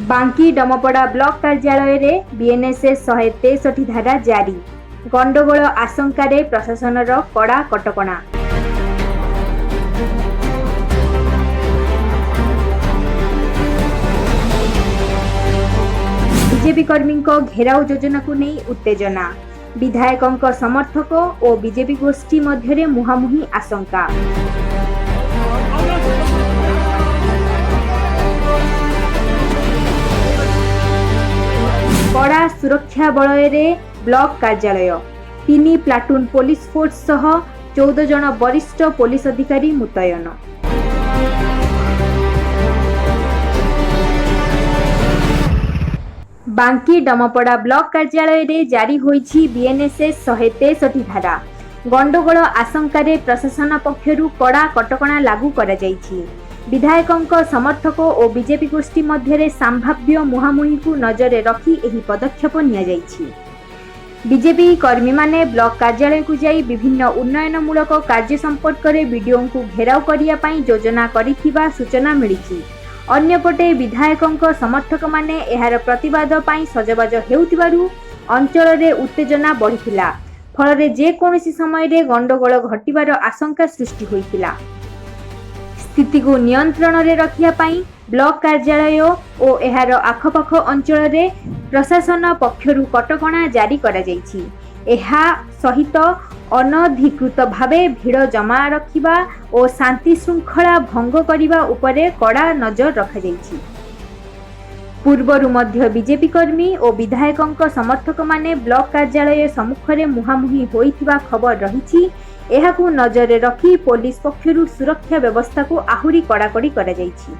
बांकी डमपड़ा ब्लॉक कार्यालय रे बीएनएसएस 163 धारा जारी। गंडगोल आशंका प्रशासन कड़ा कटकणा। बीजेपी कर्मी घेराव योजना को नहीं उत्तेजना। विधायकों समर्थक और बीजेपी गोष्ठी मध्य मुहांमुही आशंका। कड़ा सुरक्षा बलय ब्लॉक कार्यालय 3 प्लाटून पुलिस फोर्स सह 14 जन वरिष्ठ पुलिस अधिकारी मुतयन। बांकी डमपड़ा ब्लॉक कार्यालय रे जारी होईछि बीएनएसएस 163 धारा। गंडगोल आशंका प्रशासन पक्षरु कड़ा कटकणा लागू करा जाइछि। विधायकों समर्थक और बीजेपी गोष्ठी मध्य संभाव्य मुहांमुही को नजर रखी एही पदक्षेप निया जाइछि। बीजेपी कर्मी माने ब्लॉक कार्यालय को जाई विभिन्न उन्नयनमूलक कार्य संपर्क में वीडियो को घेराव करिया पई योजना करिथिबा सूचना मिलिछि। अन्यपटे विधायकों समर्थक माने एहार प्रतिवाद पई सजबाज हेउतिबारु अंचल रे उत्तेजना बढ़िथिला। फल जे कोनोसी समय रे गंडगोल घटिबार आशंका सृष्टि होइतिला। स्थिति को नियंत्रण रे रखिया पई ब्लॉक कार्यालय और एहार आखपाख अंचल रे प्रशासन पक्षरु कटकणा जारी करा जाइछि। एहा सहित अनधिकृत भावे भीड़ जमा रखिबा और शांति श्रृंखला भंग करिबा उपरे कड़ा नजर रखा जाइछि। पूर्वरु मध्य बीजेपी कर्मी और विधायकों समर्थक माने ब्लॉक कार्यालय सम्मुखरे मुहांमुही होइथिबा खबर रहिछि। एहाकु नजर रखी पुलिस पक्षरु सुरक्षा व्यवस्था को आहुरी कड़ाकड़ी करा जाइछि।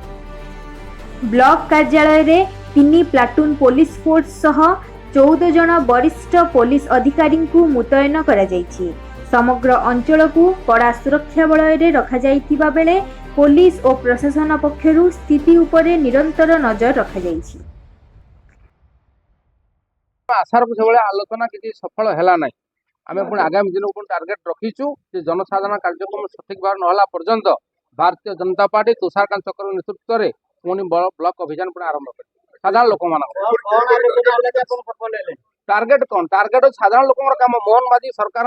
ब्लॉक कार्यालय रे 3 प्लाटून पुलिस फोर्स सह 14 जन वरिष्ठ पुलिस अधिकारी को मुतयन करा जाइछि। समग्र अंचल को कड़ा सुरक्षा बलय रे रखा जाइथिबा बेले पुलिस और प्रशासन पक्षरु स्थिति उपरे निरंतर नजर रखा जाइछि। आशार को सब आलोचना किसी सफल हैला नै। आमे पुणी आगामी दिन को टार्गेट रखीचु जे जनसाधारण कार्यक्रम सठिक भाव नहला पर्यंत भारतीय जनता पार्टी तुषारकांत चक्र नेतृत्व में पुणी ब्लॉक अभियान पुणी आरंभ कर साधारण लोक टार्गेट कौन टार्गेट साधारण लोक काम मोहन माझी सरकार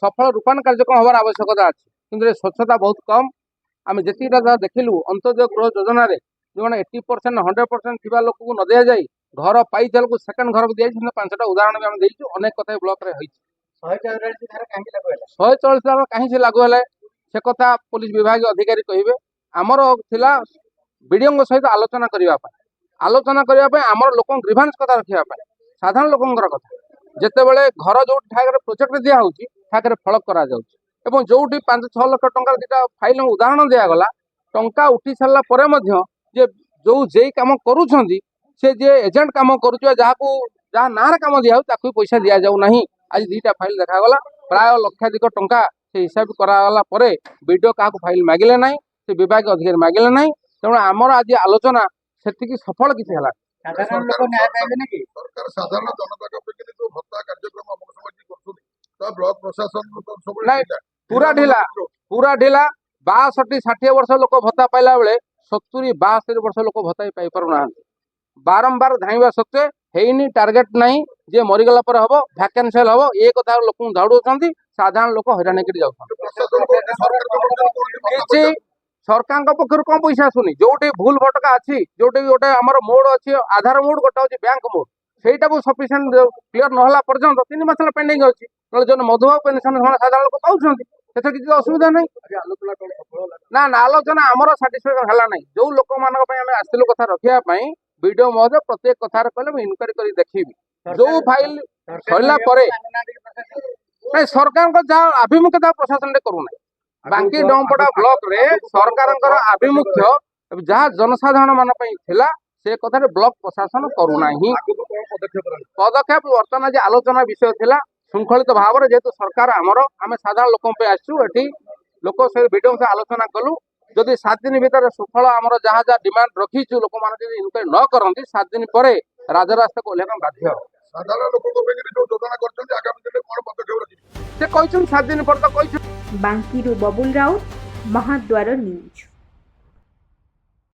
सफल रूपायन कार्यक्रम हमार आवश्यकता अच्छी कि स्वच्छता बहुत कम। आम जी देखिलु अंत्योदय गृह योजना जो 80% 100% थी लोक को न दि जाए घर पाई को सेकेंड घर को दिखाई 5टा उदाहरण भी आम देचु। अनेक कथा ब्लॉक रे 144 धारा कहीं लागू है से कथा पुलिस विभाग अधिकारी कहे आमर थिला वीडियो सहित आलोचना करने आमर लोक ग्रीभांस कथा रखापी साधारण लोकंर कथा जितेबले घर जो ठाक प्रोजेक्ट दिखाई ठाक फल करा जो 5-6 लाख टंका दुटा फाइल उदाहरण दिगला टंका उठी सारा पर जे जो जे कम करुँच से जे एजेंट कम करुआ जहाँ ना कम दिया पैसा दि जाऊना। आज 2टा फाइल देखागला प्राय लक्षाधिक टंका से हिसाब करागला वीडियो क्या फाइल मागिले ना से विभाग अधिकारी मागिले ना। तेणु आमर आज आलोचना से सफल किसी है पूरा ढिला 62-60 वर्ष लोक भत्ता पाइला बेले 70-72 वर्ष लोक भत्ता पाई पारु ना। बारंबार धाइबा सत्वे हेनी टार्गेट नहीं जे मरीगला पर हम भैकेंसी हम ये कथा लोक दौड़ाऊँ साधारण लोक हैरान सरकार पक्ष कौन पैसा आसुनी जो भूल भटका अच्छी जो गोटे आम मोड अच्छी आधार मोड गोटे हूँ बैंक मोड से सफिसीयंट क्लीयर नहला पर्यंत 3 मास पेंडिंग अच्छी जो मधुबाबू पेनसन साधारण लोक पाँच किसी असुविधा नहीं ना आलोचना आमर साटिस्फैक्शन है ना। जो लोक मान आसलु कथा रखापी वीडियो मध्य प्रत्येक कथार कहले इनक्वारी कर देखी जो फाइल सरला सरकार जहाँ आभिमुख्यता प्रशासन करूना। बांकी डमपड़ा ब्लॉक रे सरकार आभिमुख्य जहाँ जनसाधारण मान से कथा ब्लॉक प्रशासन करूना पदक्षेप बर्तमान आज आलोचना विषय थिला श्रृंखलित भाव में जेहेतु सरकार आमर आम साधारण लोक आसु लोक से वीडियो से आलोचना कलु जदि 7 दिन भीतर सुफल आमर जहाँ जहाँ डिमांड रखीचु लोक मैंने इनक्वारी न करती 7 दिन पर राजरास्ता को ओह्लैया बाध्य से 7 दिन पर तो। बांकीरु बबुल राउत, महाद्वार न्यूज।